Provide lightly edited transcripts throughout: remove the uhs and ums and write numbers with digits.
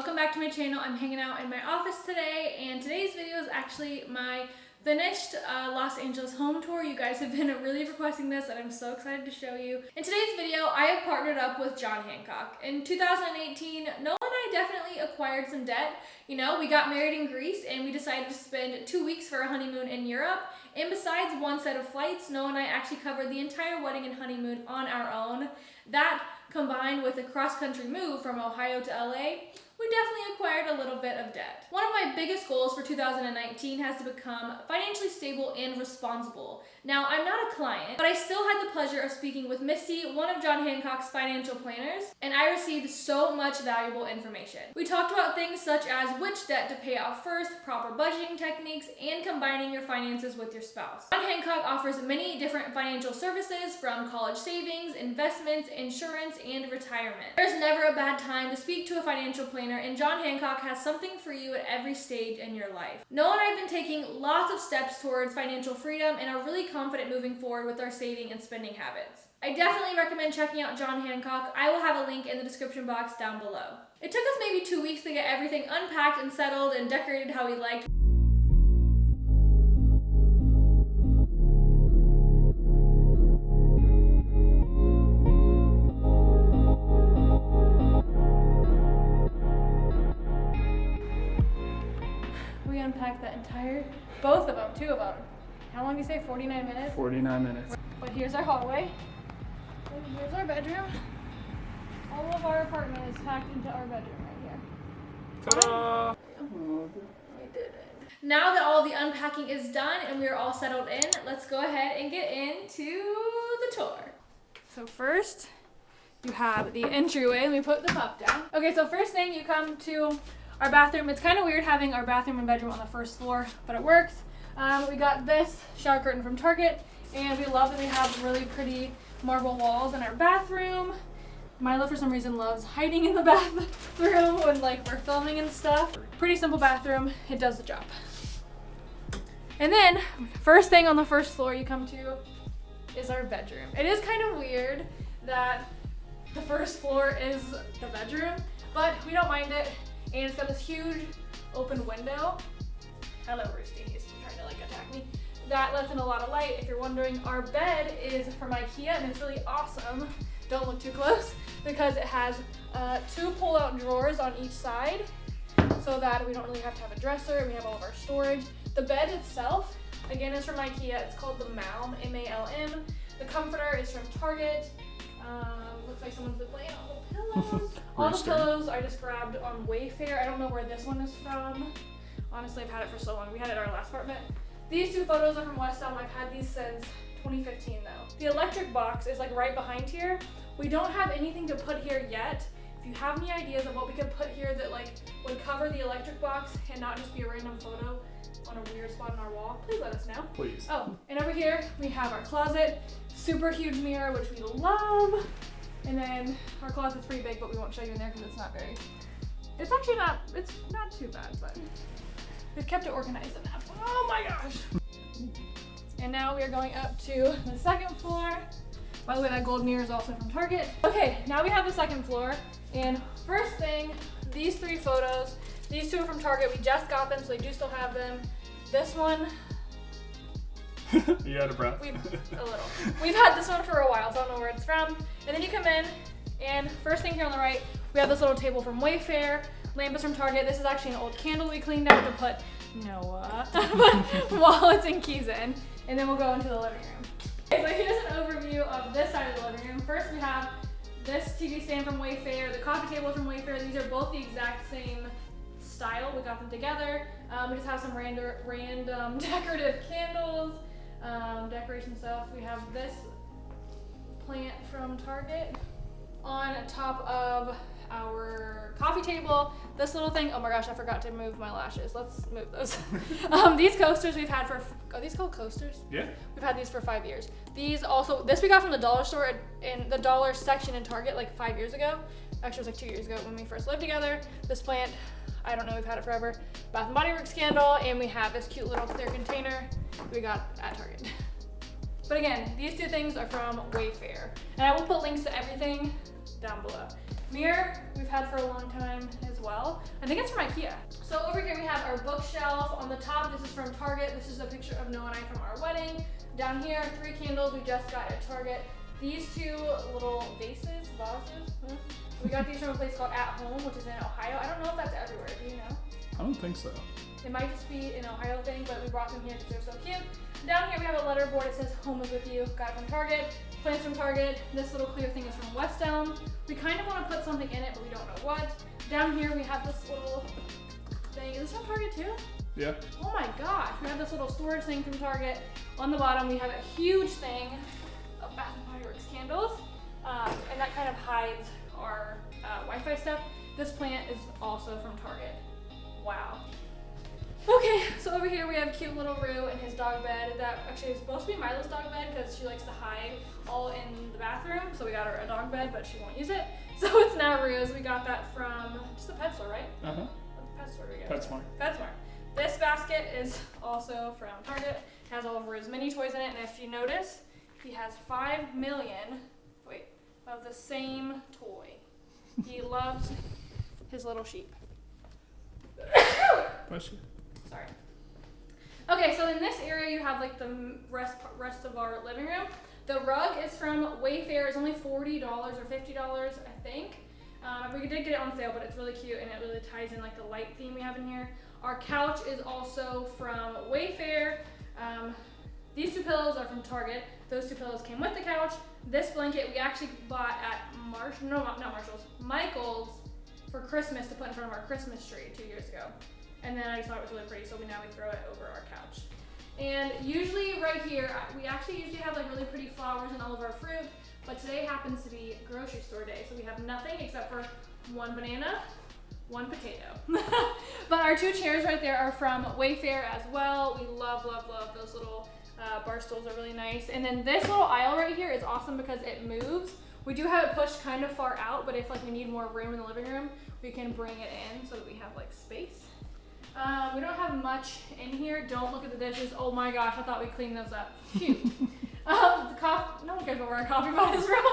Welcome back to my channel. I'm hanging out in my office today, and today's video is actually my finished Los Angeles home tour. You guys have been really requesting this, and I'm so excited to show you. In today's video, I have partnered up with John Hancock. In 2018, Noah and I definitely acquired some debt. You know, we got married in Greece, and we decided to spend 2 weeks for a honeymoon in Europe. And besides one set of flights, Noah and I actually covered the entire wedding and honeymoon on our own. That, combined with a cross-country move from Ohio to LA, we definitely acquired a little bit of debt. One of my biggest goals for 2019 has to become financially stable and responsible. Now, I'm not a client, but I still had the pleasure of speaking with Misty, one of John Hancock's financial planners, and I received so much valuable information. We talked about things such as which debt to pay off first, proper budgeting techniques, and combining your finances with your spouse. John Hancock offers many different financial services, from college savings, investments, insurance, and retirement. There's never a bad time to speak to a financial planner, and John Hancock has something for you at every stage in your life. Noah and I have been taking lots of steps towards financial freedom and are really confident moving forward with our saving and spending habits. I definitely recommend checking out John Hancock. I will have a link in the description box down below. It took us maybe 2 weeks to get everything unpacked and settled and decorated how we liked. Unpack that entire, both of them, 2 of them. How long do you say? 49 minutes? 49 minutes. But here's our hallway. And here's our bedroom. All of our apartment is packed into our bedroom right here. Ta-da! We did it. Now that all the unpacking is done and we're all settled in, let's go ahead and get into the tour. So first, you have the entryway. Let me put the pup down. Okay, so first thing, you come to our bathroom. It's kind of weird having our bathroom and bedroom on the first floor, but it works. We got this shower curtain from Target, and we love that we have really pretty marble walls in our bathroom. Milo, for some reason, loves hiding in the bathroom when we're filming and stuff. Pretty simple bathroom. It does the job. And then, first thing on the first floor you come to is our bedroom. It is kind of weird that the first floor is the bedroom, but we don't mind it. And it's got this huge open window. Hello, Roosty. He's trying to attack me. That lets in a lot of light. If you're wondering, our bed is from IKEA, and it's really awesome. Don't look too close, because it has 2 pull-out drawers on each side, so that we don't really have to have a dresser. We have all of our storage. The bed itself, again, is from IKEA. It's called the Malm, M-A-L-M. The comforter is from Target. Looks like someone's been laying on the pillows. All the pillows I just grabbed on Wayfair. I don't know where this one is from. Honestly, I've had it for so long. We had it at our last apartment. These 2 photos are from West Elm. I've had these since 2015 though. The electric box is right behind here. We don't have anything to put here yet. If you have any ideas of what we could put here that would cover the electric box and not just be a random photo on a weird spot on our wall, please let us know. Please. Oh, and over here we have our closet. Super huge mirror, which we love. And then our closet's pretty big, but we won't show you in there because it's not it's not too bad, but we've kept it organized enough. Oh my gosh. And now we are going up to the second floor. By the way, that gold mirror is also from Target. Okay, now we have the second floor. And first thing, these 3 photos. These 2 are from Target. We just got them, so they do still have them. This one, you out of breath? We've had this one for a while, so I don't know where it's from. And then you come in, and first thing here on the right, we have this little table from Wayfair. Lamp is from Target. This is actually an old candle we cleaned out to put Noah wallets and keys in. And then we'll go into the living room. Okay, so here's an overview of this side of the living room. First, we have this TV stand from Wayfair. The coffee table from Wayfair. These are both the exact same style. We got them together. We just have some random decorative candles. Decoration stuff. We have this plant from Target on top of our coffee table. This little thing, oh my gosh, I forgot to move my lashes. Let's move those. These coasters we've had for, are these called coasters? Yeah. We've had these for 5 years. These also, this we got from the dollar store in the dollar section in Target 5 years ago. Actually, it was 2 years ago when we first lived together. This plant, I don't know, we've had it forever. Bath and Body Works candle, and we have this cute little clear container we got at Target. But again, these 2 things are from Wayfair. And I will put links to everything down below. Mirror, we've had for a long time as well. well. I think it's from IKEA. So over here we have our bookshelf. On the top, this is from Target. This is a picture of Noah and I from our wedding. Down here, 3 candles we just got at Target. These 2 little vases, we got these from a place called At Home, which is in Ohio. I don't know if that's everywhere, do you know? I don't think so. It might just be an Ohio thing, but we brought them here because they're so cute. Down here we have a letter board. It says home is with you. Got it from Target. Plants from Target. This little clear thing is from West Elm. We kind of want to put something in it, but we don't know what. Down here we have this little thing. Is this from Target too? Yeah. Oh my gosh. We have this little storage thing from Target. On the bottom we have a huge thing of Bath & Body Works candles. And that kind of hides our Wi-Fi stuff. This plant is also from Target. Wow. Okay, so over here we have cute little Rue and his dog bed. That actually is supposed to be Milo's dog bed because she likes to hide all in the bathroom. So we got her a dog bed, but she won't use it. So it's now Rue's. We got that from just the pet store, right? Uh-huh. What pet store do we get? PetSmart. PetSmart. This basket is also from Target. It has all of Rue's mini toys in it. And if you notice, he has 5 million, of the same toy. He loves his little sheep. Bless you. Sorry. Okay, so in this area you have like the rest of our living room. The rug is from Wayfair. It's only $40 or $50, I think. We did get it on sale, but it's really cute and it really ties in like the light theme we have in here. Our couch is also from Wayfair. These 2 pillows are from Target. Those 2 pillows came with the couch. This blanket we actually bought at Michael's for Christmas to put in front of our Christmas tree 2 years ago. And then I just thought it was really pretty, so now we throw it over our couch. And usually right here, we actually usually have like really pretty flowers in all of our fruit, but today happens to be grocery store day, so we have nothing except for 1 banana, 1 potato. But our 2 chairs right there are from Wayfair as well. We love, love, love those little bar stools are really nice. And then this little aisle right here is awesome because it moves. We do have it pushed kind of far out, but if like we need more room in the living room, we can bring it in so that we have like space. We don't have much in here. Don't look at the dishes. Oh my gosh, I thought we cleaned those up. Cute. The coffee, no one cares about where our coffee pot is from.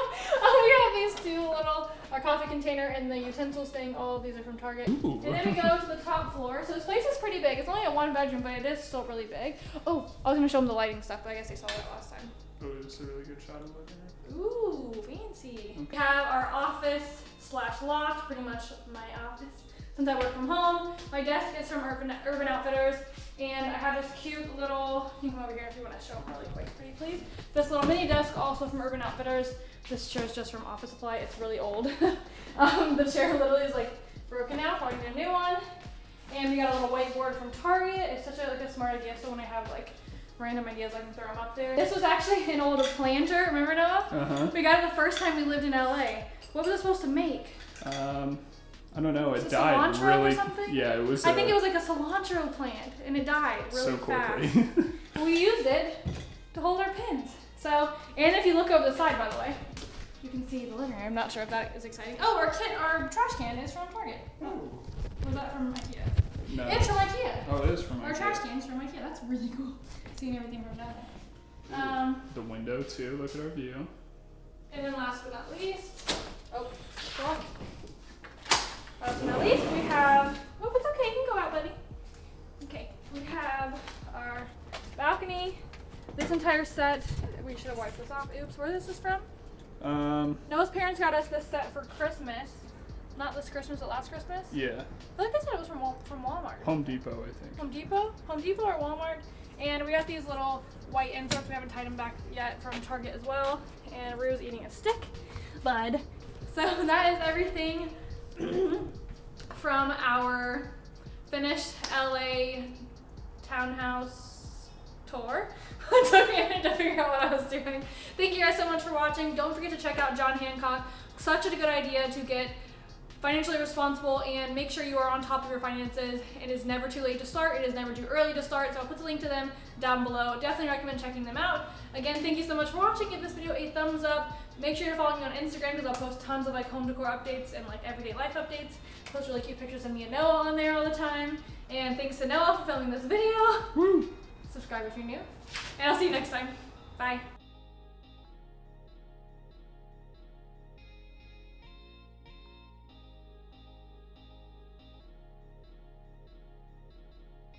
We have these 2 little, our coffee container and the utensils thing. All of these are from Target. Ooh. And then we go to the top floor. So this place is pretty big. It's only a 1 bedroom, but it is still really big. Oh, I was gonna show them the lighting stuff, but I guess they saw that last time. Oh, it's a really good shot of living room. Ooh, fancy. Okay. We have our office / loft, pretty much my office. Since I work from home, my desk is from Urban Outfitters, and I have this cute little, you can come over here if you want to show them really quick, pretty please. This little mini desk also from Urban Outfitters. This chair is just from Office Supply. It's really old. The chair literally is like broken out, probably need a new one. And we got a little whiteboard from Target. It's such a smart idea, so when I have like random ideas, I can throw them up there. This was actually an older planter, remember Noah? Uh-huh. We got it the first time we lived in LA. What was it supposed to make? I don't know. It died cilantro really. Or something? Yeah, it was. I think it was like a cilantro plant, and it died really so quickly. fast. We used it to hold our pins. So, and if you look over the side, by the way, you can see the living room. I'm not sure if that is exciting. Oh, our trash can is from Target. Oh. Was that from IKEA? No. It's from IKEA. Oh, it is from IKEA. Our trash can is from IKEA. That's really cool. Seeing everything from down there. The window too. Look at our view. And then last but not least, last but not least, we have, oh, it's okay, you can go out, buddy. Okay, we have our balcony. This entire set, we should have wiped this off. Oops, where this is from? Noah's parents got us this set for Christmas. Not this Christmas, but last Christmas. Yeah. I think they said it was from Walmart. Home Depot, I think. Home Depot? Home Depot or Walmart. And we got these little white inserts. We haven't tied them back yet from Target as well. And Rue's eating a stick. Bud. So that is everything from our finished LA townhouse tour. It took me a minute to figure out what I was doing. Thank you guys so much for watching. Don't forget to check out John Hancock. Such a good idea to get financially responsible and make sure you are on top of your finances. It is never too late to start. It is never too early to start. So I'll put the link to them down below. Definitely recommend checking them out. Again, thank you so much for watching. Give this video a thumbs up. Make sure you're following me on Instagram because I'll post tons of like home decor updates and like everyday life updates. Post really cute pictures of me and Noah on there all the time. And thanks to Noah for filming this video. Woo! Subscribe if you're new. And I'll see you next time. Bye.